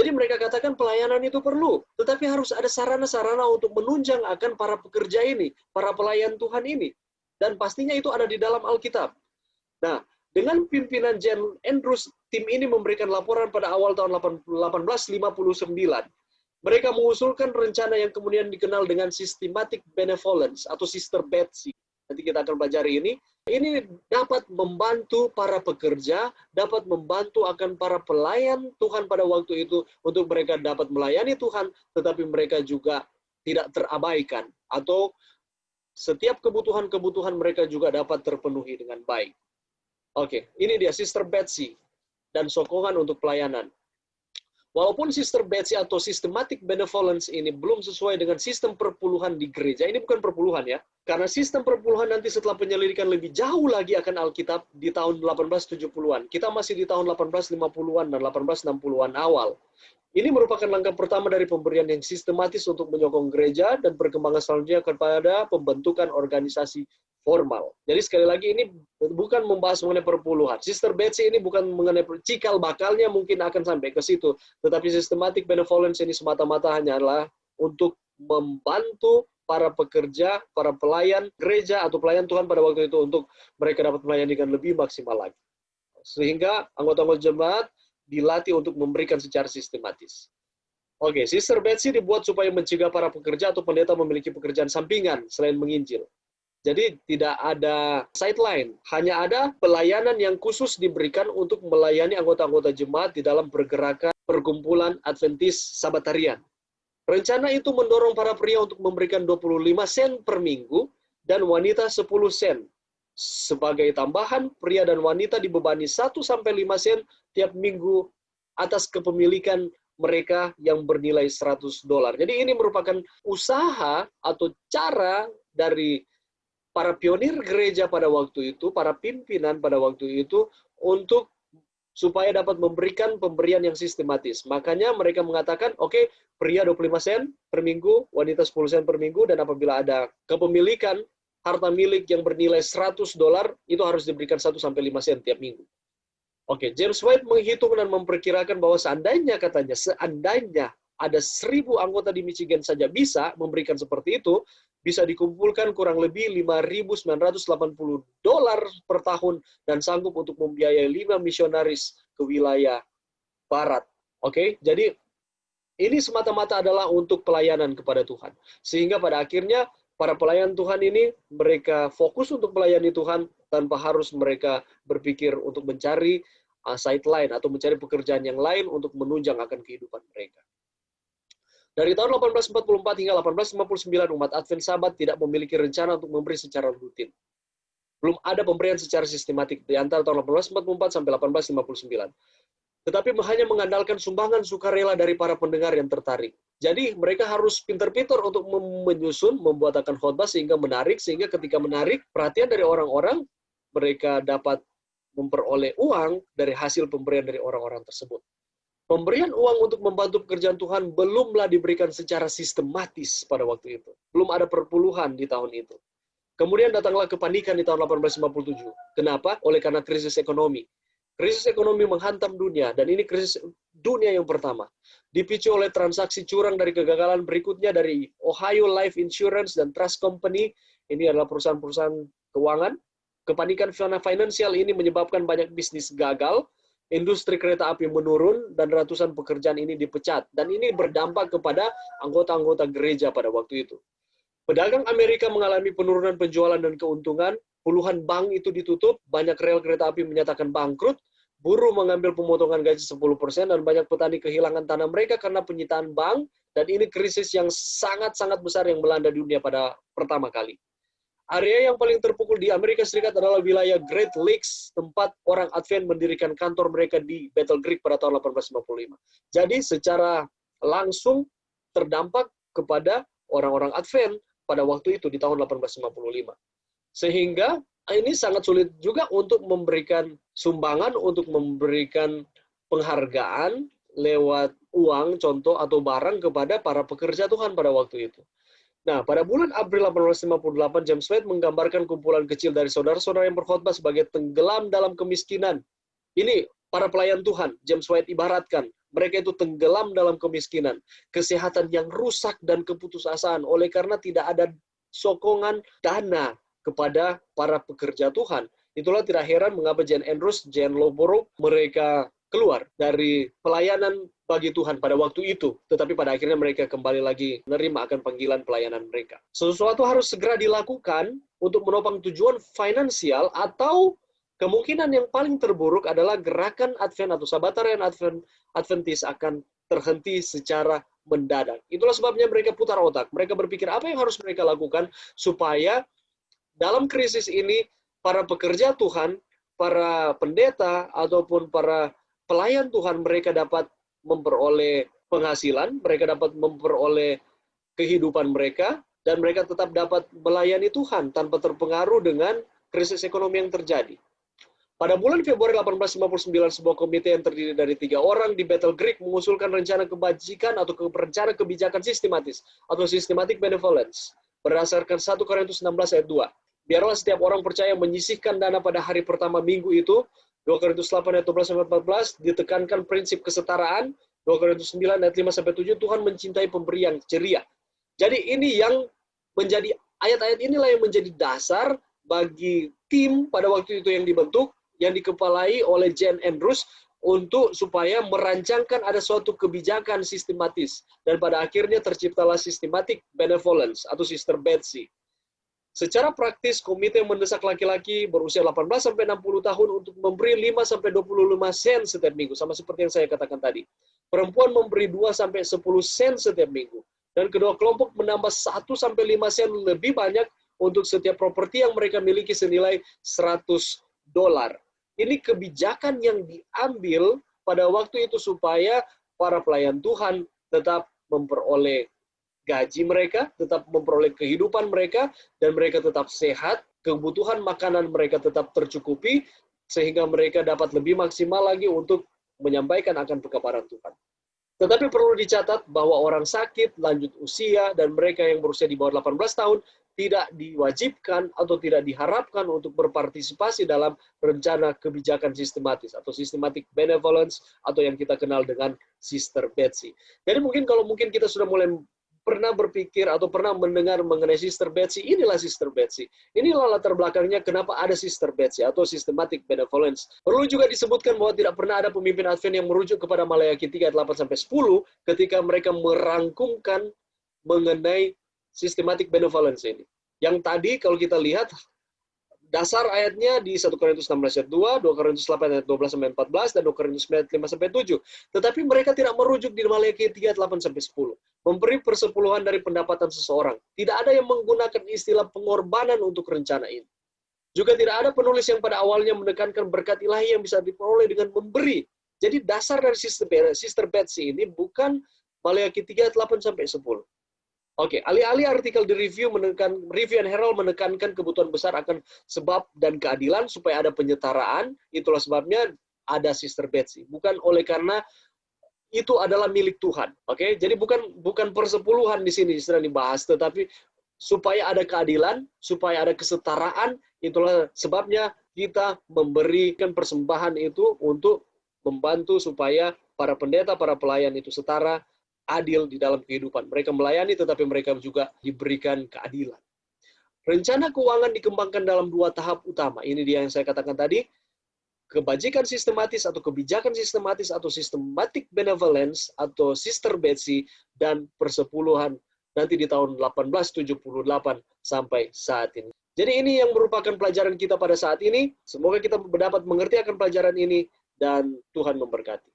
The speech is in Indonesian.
Jadi mereka katakan pelayanan itu perlu, tetapi harus ada sarana-sarana untuk menunjang akan para pekerja ini, para pelayan Tuhan ini. Dan pastinya itu ada di dalam Alkitab. Nah, dengan pimpinan Jan Andrews, tim ini memberikan laporan pada awal tahun 1859. Mereka mengusulkan rencana yang kemudian dikenal dengan Systematic Benevolence atau Sister Betsy. Nanti kita akan pelajari ini. Ini dapat membantu para pekerja, dapat membantu akan para pelayan Tuhan pada waktu itu untuk mereka dapat melayani Tuhan, tetapi mereka juga tidak terabaikan atau setiap kebutuhan-kebutuhan mereka juga dapat terpenuhi dengan baik. Oke, ini dia Sister Betsy dan sokongan untuk pelayanan. Walaupun Sister Betsy atau Systematic Benevolence ini belum sesuai dengan sistem perpuluhan di gereja, ini bukan perpuluhan ya, karena sistem perpuluhan nanti setelah penyelidikan lebih jauh lagi akan Alkitab di tahun 1870-an. Kita masih di tahun 1850-an dan 1860-an awal. Ini merupakan langkah pertama dari pemberian yang sistematis untuk menyokong gereja dan perkembangan selanjutnya kepada pembentukan organisasi formal. Jadi sekali lagi ini bukan membahas mengenai perpuluhan. Sister Betsy ini bukan mengenai cikal bakalnya mungkin akan sampai ke situ. Tetapi Systematic Benevolence ini semata-mata hanyalah untuk membantu para pekerja, para pelayan gereja atau pelayan Tuhan pada waktu itu untuk mereka dapat melayani dengan lebih maksimal lagi. Sehingga anggota-anggota jemaat dilatih untuk memberikan secara sistematis. Oke, Sister Betsy dibuat supaya mencegah para pekerja atau pendeta memiliki pekerjaan sampingan selain menginjil. Jadi tidak ada sideline, hanya ada pelayanan yang khusus diberikan untuk melayani anggota-anggota jemaat di dalam pergerakan perkumpulan Adventis Sabatarian. Rencana itu mendorong para pria untuk memberikan 25 sen per minggu dan wanita 10 sen. Sebagai tambahan, pria dan wanita dibebani 1-5 sen tiap minggu atas kepemilikan mereka yang bernilai $100. Jadi ini merupakan usaha atau cara dari para pionir gereja pada waktu itu, para pimpinan pada waktu itu, untuk supaya dapat memberikan pemberian yang sistematis. Makanya mereka mengatakan, oke, pria 25 sen per minggu, wanita 10 sen per minggu, dan apabila ada kepemilikan harta milik yang bernilai $100, itu harus diberikan 1-5 sen tiap minggu. Oke, James White menghitung dan memperkirakan bahwa seandainya ada 1.000 anggota di Michigan saja bisa memberikan seperti itu, bisa dikumpulkan kurang lebih $5.980 per tahun dan sanggup untuk membiayai 5 misionaris ke wilayah barat. Oke, jadi ini semata-mata adalah untuk pelayanan kepada Tuhan. Sehingga pada akhirnya para pelayan Tuhan ini mereka fokus untuk melayani Tuhan tanpa harus mereka berpikir untuk mencari sideline atau mencari pekerjaan yang lain untuk menunjang akan kehidupan mereka. Dari tahun 1844 hingga 1859, umat Advent Sabat tidak memiliki rencana untuk memberi secara rutin. Belum ada pemberian secara sistematik di antara tahun 1844 sampai 1859. Tetapi hanya mengandalkan sumbangan sukarela dari para pendengar yang tertarik. Jadi mereka harus pintar-pintar untuk menyusun, membuat akan khotbah sehingga menarik, sehingga ketika menarik perhatian dari orang-orang, mereka dapat memperoleh uang dari hasil pemberian dari orang-orang tersebut. Pemberian uang untuk membantu pekerjaan Tuhan belumlah diberikan secara sistematis pada waktu itu. Belum ada perpuluhan di tahun itu. Kemudian datanglah kepanikan di tahun 1857. Kenapa? Oleh karena krisis ekonomi. Krisis ekonomi menghantam dunia, dan ini krisis dunia yang pertama. Dipicu oleh transaksi curang dari kegagalan berikutnya dari Ohio Life Insurance dan Trust Company. Ini adalah perusahaan-perusahaan keuangan. Kepanikan finansial ini menyebabkan banyak bisnis gagal, industri kereta api menurun, dan ratusan pekerjaan ini dipecat. Dan ini berdampak kepada anggota-anggota gereja pada waktu itu. Pedagang Amerika mengalami penurunan penjualan dan keuntungan, puluhan bank itu ditutup, banyak rel kereta api menyatakan bangkrut, buruh mengambil pemotongan gaji 10%, dan banyak petani kehilangan tanah mereka karena penyitaan bank, dan ini krisis yang sangat-sangat besar yang melanda dunia pada pertama kali. Area yang paling terpukul di Amerika Serikat adalah wilayah Great Lakes, tempat orang Advent mendirikan kantor mereka di Battle Creek pada tahun 1855. Jadi secara langsung terdampak kepada orang-orang Advent pada waktu itu di tahun 1855. Sehingga ini sangat sulit juga untuk memberikan sumbangan, untuk memberikan penghargaan lewat uang, contoh, atau barang kepada para pekerja Tuhan pada waktu itu. Nah, pada bulan April 1858, James White menggambarkan kumpulan kecil dari saudara-saudara yang berkhotbah sebagai tenggelam dalam kemiskinan. Ini para pelayan Tuhan, James White ibaratkan Mereka itu tenggelam dalam kemiskinan, kesehatan yang rusak dan keputusasaan oleh karena tidak ada sokongan dana kepada para pekerja Tuhan. Itulah tidak heran mengapa Jan Andrews, Jan Lowborough, mereka keluar dari pelayanan bagi Tuhan pada waktu itu. Tetapi pada akhirnya mereka kembali lagi menerima akan panggilan pelayanan mereka. Sesuatu harus segera dilakukan untuk menopang tujuan finansial, atau kemungkinan yang paling terburuk adalah gerakan Advent atau Sabatarian Adventis akan terhenti secara mendadak. Itulah sebabnya mereka putar otak. Mereka berpikir apa yang harus mereka lakukan supaya dalam krisis ini para pekerja Tuhan, para pendeta, ataupun para pelayan Tuhan, mereka dapat memperoleh penghasilan, mereka dapat memperoleh kehidupan mereka, dan mereka tetap dapat melayani Tuhan tanpa terpengaruh dengan krisis ekonomi yang terjadi. Pada bulan Februari 1859, sebuah komite yang terdiri dari 3 orang di Battle Creek mengusulkan rencana kebajikan atau rencana kebijakan sistematis atau systematic benevolence berdasarkan 1 Korintus 16 ayat 2. Biarlah setiap orang percaya menyisihkan dana pada hari pertama minggu itu, 2 Korintus 8 ayat 12-14, ditekankan prinsip kesetaraan, 2 Korintus 9 ayat 5-7, Tuhan mencintai pemberi yang ceria. Jadi ini yang menjadi, ayat-ayat inilah yang menjadi dasar bagi tim pada waktu itu yang dibentuk, yang dikepalai oleh Jan Andrews untuk supaya merancangkan ada suatu kebijakan sistematis. Dan pada akhirnya terciptalah systematic benevolence atau Sister Betsy. Secara praktis, komite mendesak laki-laki berusia 18-60 tahun untuk memberi 5-25 sen setiap minggu, sama seperti yang saya katakan tadi. Perempuan memberi 2-10 sen setiap minggu. Dan kedua kelompok menambah 1-5 sen lebih banyak untuk setiap properti yang mereka miliki senilai $100. Ini kebijakan yang diambil pada waktu itu supaya para pelayan Tuhan tetap memperoleh gaji mereka, tetap memperoleh kehidupan mereka, dan mereka tetap sehat, kebutuhan makanan mereka tetap tercukupi, sehingga mereka dapat lebih maksimal lagi untuk menyampaikan akan pekabaran Tuhan. Tetapi perlu dicatat bahwa orang sakit, lanjut usia, dan mereka yang berusia di bawah 18 tahun tidak diwajibkan atau tidak diharapkan untuk berpartisipasi dalam rencana kebijakan sistematis atau systematic benevolence atau yang kita kenal dengan Sister Betsy. Jadi mungkin kita sudah mulai pernah berpikir atau pernah mendengar mengenai Sister Betsy, inilah Sister Betsy. Inilah latar belakangnya kenapa ada Sister Betsy atau systematic benevolence. Perlu juga disebutkan bahwa tidak pernah ada pemimpin Advent yang merujuk kepada Maleakhi 3 ayat 8-10 ketika mereka merangkumkan mengenai systematic benevolence ini. Yang tadi kalau kita lihat dasar ayatnya di 1 Korintus 16 ayat 2, 2 Korintus 8 ayat 12-14, dan 2 Korintus 9 ayat 5-7. Tetapi mereka tidak merujuk di Maleakhi 3 ayat 8-10. Memberi persepuluhan dari pendapatan seseorang. Tidak ada yang menggunakan istilah pengorbanan untuk rencana ini. Juga tidak ada penulis yang pada awalnya menekankan berkat ilahi yang bisa diperoleh dengan memberi. Jadi dasar dari Sister Betsy ini bukan Maleakhi 3 ayat 8-10. Oke, alih-alih artikel di Review and Herald menekankan kebutuhan besar akan sebab dan keadilan supaya ada penyetaraan, itulah sebabnya ada Sister Betsy. Bukan oleh karena itu adalah milik Tuhan. Oke, jadi bukan persepuluhan di sini sedang dibahas, tetapi supaya ada keadilan, supaya ada kesetaraan, itulah sebabnya kita memberikan persembahan itu untuk membantu supaya para pendeta, para pelayan itu setara, adil di dalam kehidupan. Mereka melayani, tetapi mereka juga diberikan keadilan. Rencana keuangan dikembangkan dalam 2 tahap utama. Ini dia yang saya katakan tadi. Kebajikan sistematis atau kebijakan sistematis atau systematic benevolence atau Sister Betsy dan persepuluhan nanti di tahun 1878 sampai saat ini. Jadi ini yang merupakan pelajaran kita pada saat ini. Semoga kita dapat mengerti akan pelajaran ini dan Tuhan memberkati.